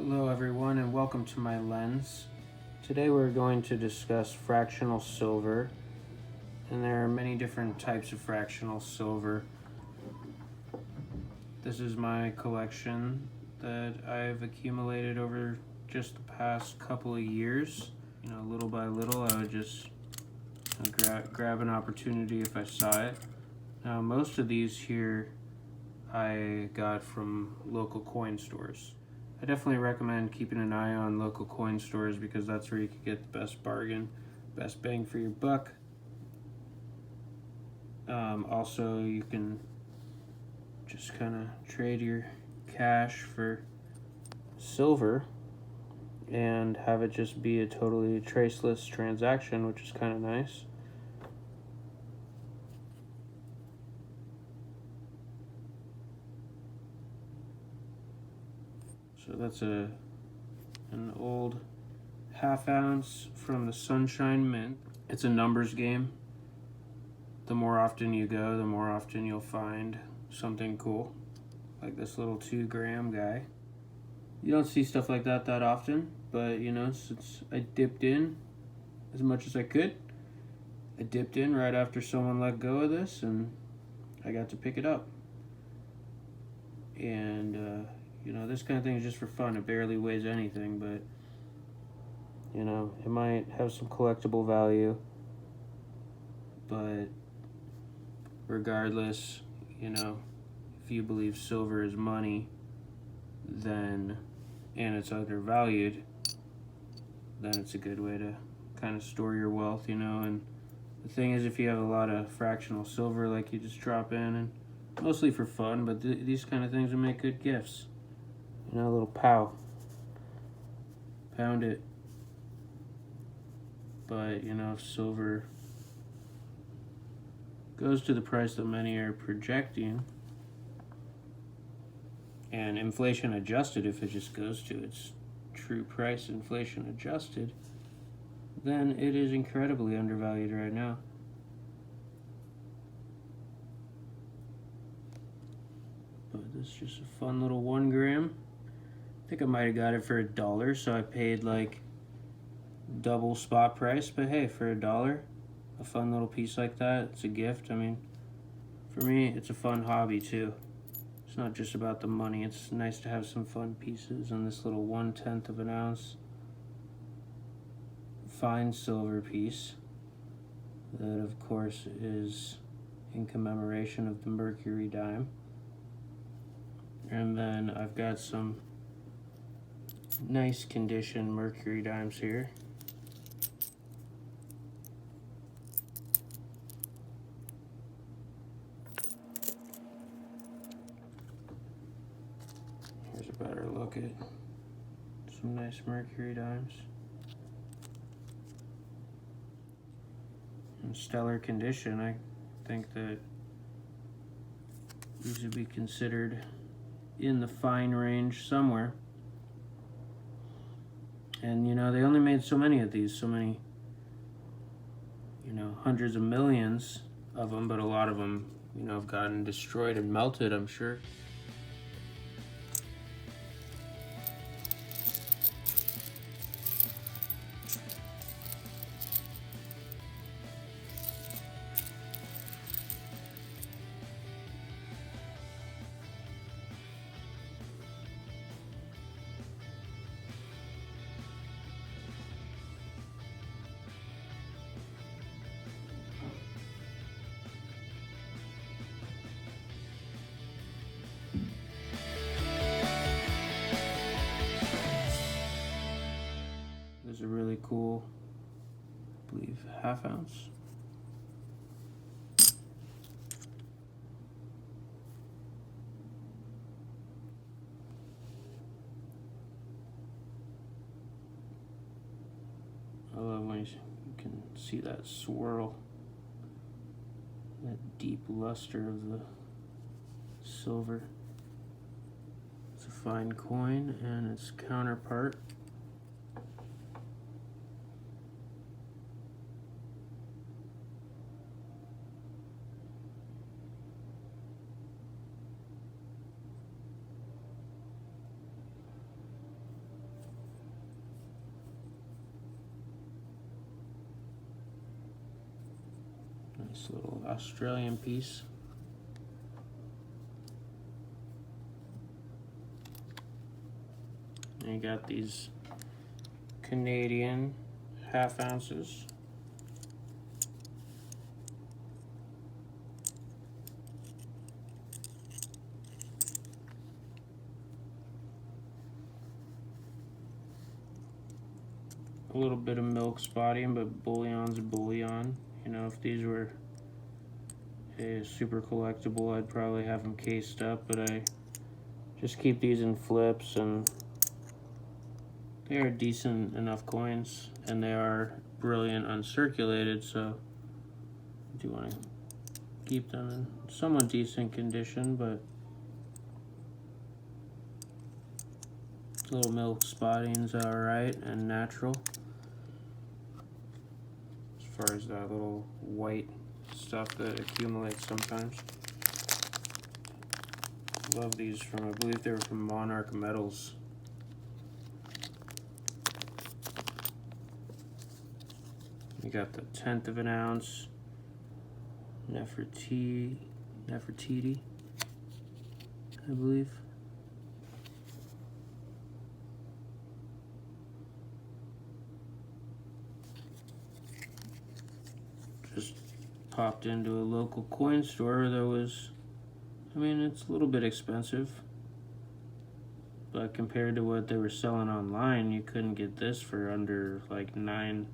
Hello everyone and welcome to my lens. Today we're going to discuss fractional silver, and there are many different types of fractional silver. This is my collection that I've accumulated over just the past couple of years. Little by little I would just grab an opportunity if I saw it. Now most of these here I got from local coin stores. I definitely recommend keeping an eye on local coin stores because that's where you can get the best bargain, best bang for your buck. Also, you can just kind of trade your cash for silver and have it just be a totally traceless transaction, which is kind of nice. So that's an old half ounce from the Sunshine Mint. It's a numbers game. The more often you go, the more often you'll find something cool, like this little 2 gram guy. You don't see stuff like that often, but since I dipped in as much as I could, I dipped in right after someone let go of this and I got to pick it up. And this kind of thing is just for fun. It barely weighs anything, but it might have some collectible value. But regardless, if you believe silver is money, then, and it's undervalued, then it's a good way to kind of store your wealth, and the thing is, if you have a lot of fractional silver, like, you just drop in, and mostly for fun, but these kind of things will make good gifts. A little pound it. But if silver goes to the price that many are projecting, and inflation adjusted, if it just goes to its true price, inflation adjusted, then it is incredibly undervalued right now. But this is just a fun little 1 gram. I think I might have got it for $1, so I paid like double spot price, but hey, for $1, a fun little piece like that, it's a gift. I mean, for me, it's a fun hobby too. It's not just about the money, it's nice to have some fun pieces. And this little 1/10 of an ounce fine silver piece, that of course is in commemoration of the Mercury dime. And then I've got some nice condition Mercury dimes here. Here's a better look at some nice Mercury dimes. In stellar condition. I think that these would be considered in the fine range somewhere. And they only made so many of these, so many, hundreds of millions of them, but a lot of them, have gotten destroyed and melted, I'm sure. There's a really cool, I believe, half ounce. I love when you can see that swirl, that deep luster of the silver. It's a fine coin, and its counterpart Nice little Australian piece. And you got these Canadian half ounces. A little bit of milk spotting, but bullion's bullion. You know, if these were a super collectible, I'd probably have them cased up, but I just keep these in flips, and they are decent enough coins, and they are brilliant uncirculated, so I do want to keep them in somewhat decent condition, but little milk spotting's alright and natural. As far as that little white stuff that accumulates sometimes. Love these from, I believe they were from Monarch Metals. You got the 1/10 of an ounce Nefertiti, I believe. Just popped into a local coin store that was, I mean, it's a little bit expensive, but compared to what they were selling online, you couldn't get this for under like $9,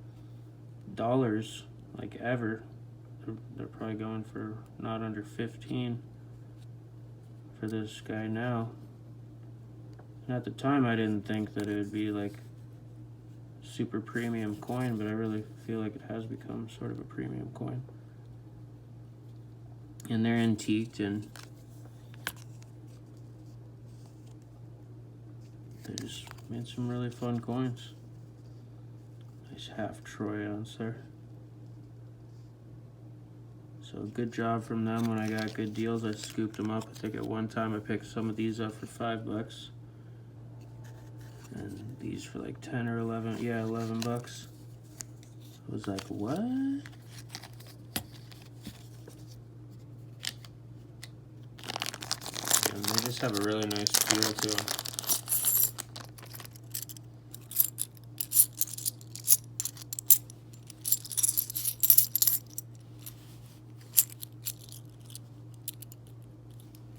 like ever. They're probably going for not under 15 for this guy now. And at the time, I didn't think that it would be like super premium coin, but I really feel like it has become sort of a premium coin. And they're antiqued, and they just made some really fun coins. Nice half troy ounce there. So good job from them. When I got good deals, I scooped them up. I think at one time I picked some of these up for $5. And these for like 10 or 11, yeah, $11. I was like, what? And they just have a really nice feel to them.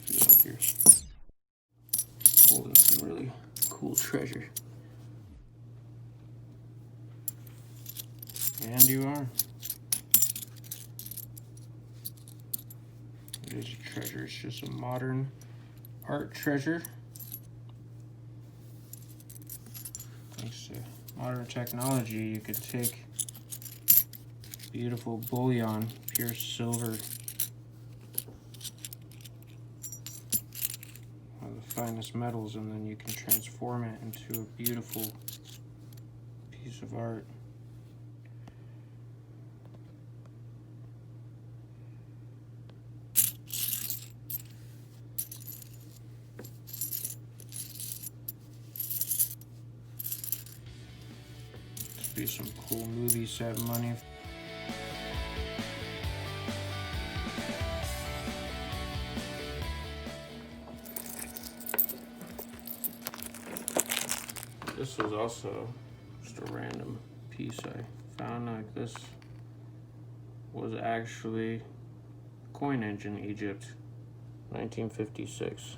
Feel like you're holding some really cool treasure. And you are. It is a treasure. It's just a modern art treasure. Thanks to modern technology, you could take beautiful bullion, pure silver, one of the finest metals, and then you can transform it into a beautiful piece of art. Be some cool movie set money. This was also just a random piece I found. Like, this was actually coin engine Egypt, 1956.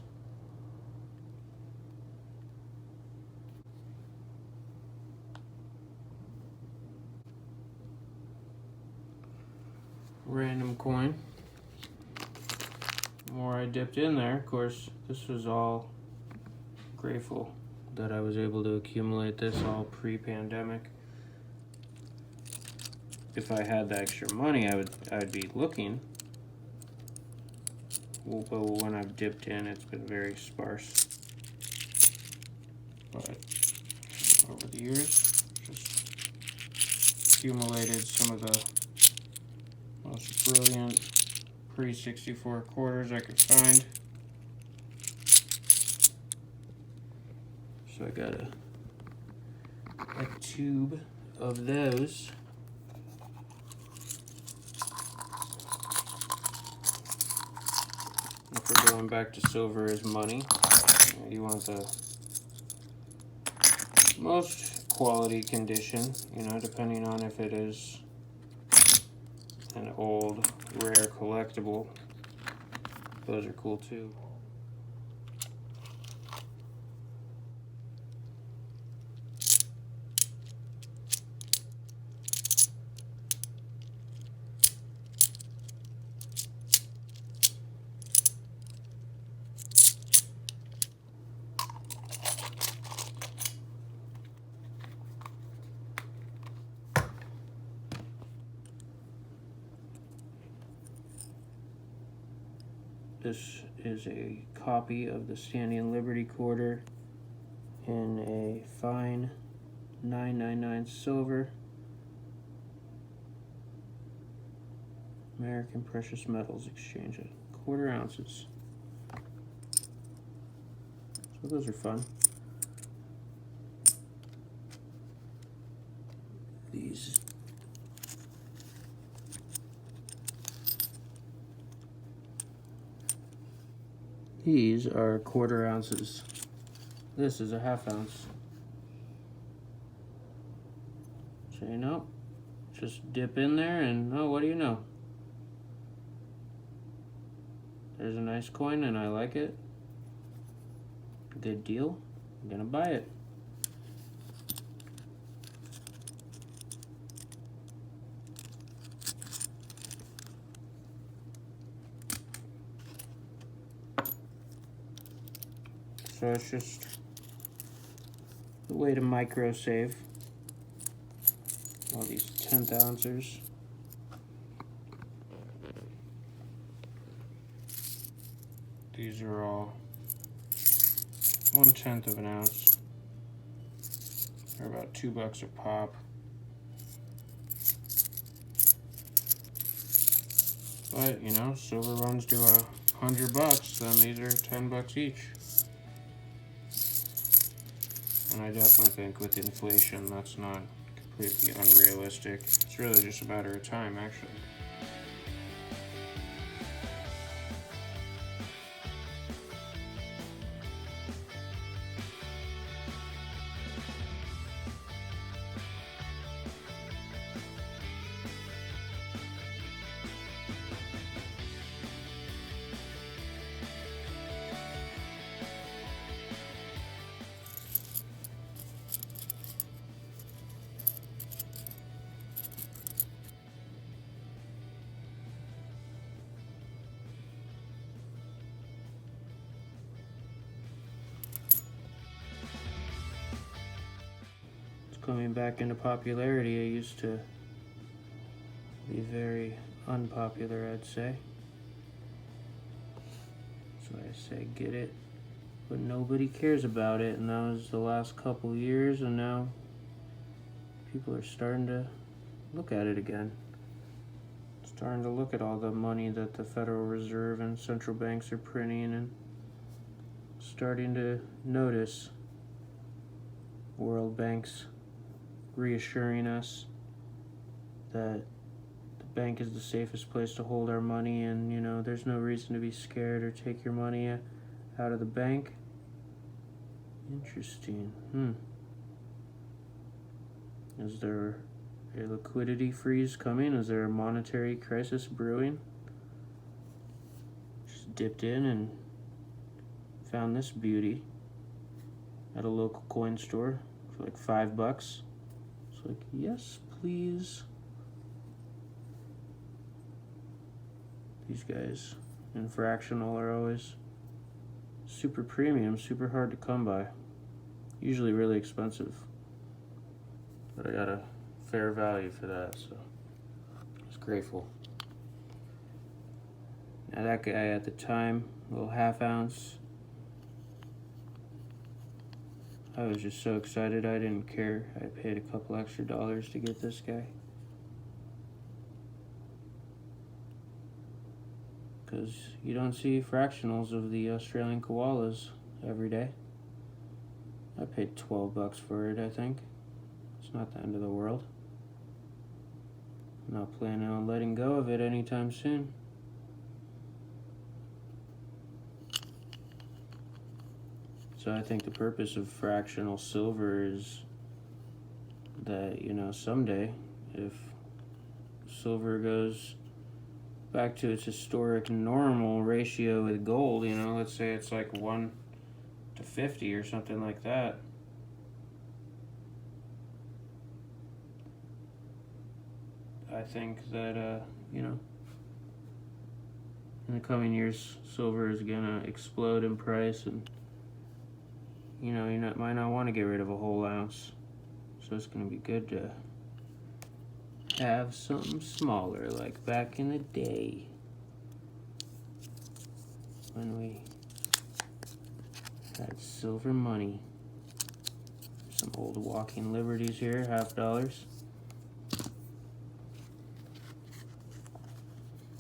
Random coin. The more I dipped in there, of course, this was all grateful that I was able to accumulate this all pre-pandemic. If I had the extra money, I'd be looking. But when I've dipped in, it's been very sparse. But over the years, just accumulated some of the most brilliant pre-64 quarters I could find. So I got a tube of those. we're going back to silver as money. You want the most quality condition, you know, depending on if it is an old, rare collectible. Those are cool too. This is a copy of the Standing Liberty Quarter in a fine 999 silver. American Precious Metals Exchange at 1/4 ounces. So those are fun. These are 1/4 ounces. This is a 1/2 ounce. So you know, just dip in there and oh, what do you know? There's a nice coin and I like it. Good deal. I'm gonna buy it. So it's just a way to micro save all these 10th ounces. These are all 1/10 of an ounce. They're about $2 a pop. But you know, silver runs to $100, then these are $10 each. And I definitely think with inflation, that's not completely unrealistic. It's really just a matter of time, actually. Coming back into popularity. I used to be very unpopular, I'd say. So I say get it, but nobody cares about it, and that was the last couple years, and now people are starting to look at it again. Starting to look at all the money that the Federal Reserve and central banks are printing and starting to notice World Bank's reassuring us that the bank is the safest place to hold our money, and you know, there's no reason to be scared or take your money out of the bank. Interesting. Is there a liquidity freeze coming? Is there a monetary crisis brewing? Just dipped in and found this beauty at a local coin store for like $5. Like, yes, please. These guys in fractional are always super premium, super hard to come by. Usually really expensive. But I got a fair value for that, so I was grateful. Now that guy at the time, little 1/2 ounce, I was just so excited I didn't care. I paid a couple extra dollars to get this guy. Because you don't see fractionals of the Australian koalas every day. I paid $12 for it, I think. It's not the end of the world. I'm not planning on letting go of it anytime soon. So I think the purpose of fractional silver is that, you know, someday if silver goes back to its historic normal ratio with gold, you know, let's say it's like 1 to 50 or something like that. I think that, you know, in the coming years, silver is gonna explode in price, and you know, might not want to get rid of a whole ounce, so it's gonna be good to have something smaller, like back in the day when we had silver money. Some old walking liberties here, $50.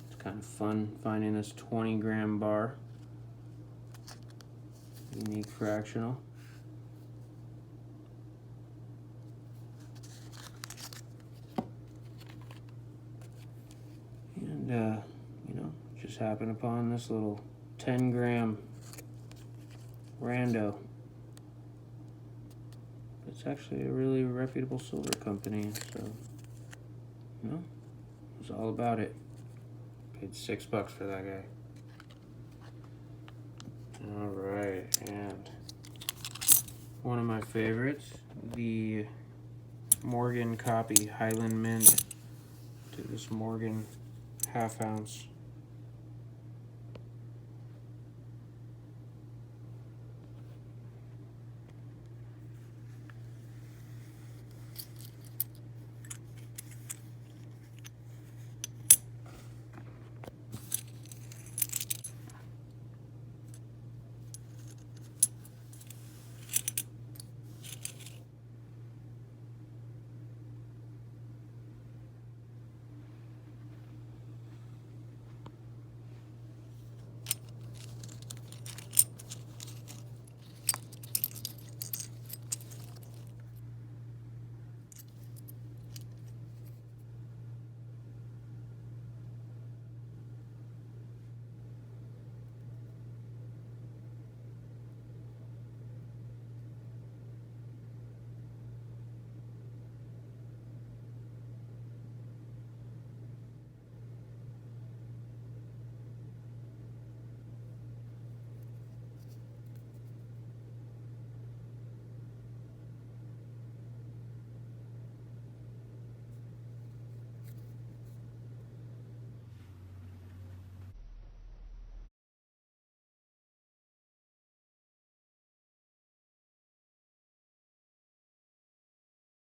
It's kind of fun finding this 20-gram bar. Unique fractional. And you know, just happened upon this little 10-gram rando. It's actually a really reputable silver company, so you know, it was all about it. Paid $6 for that guy. All right, and one of my favorites, the Morgan copy Highland Mint. Do this Morgan half ounce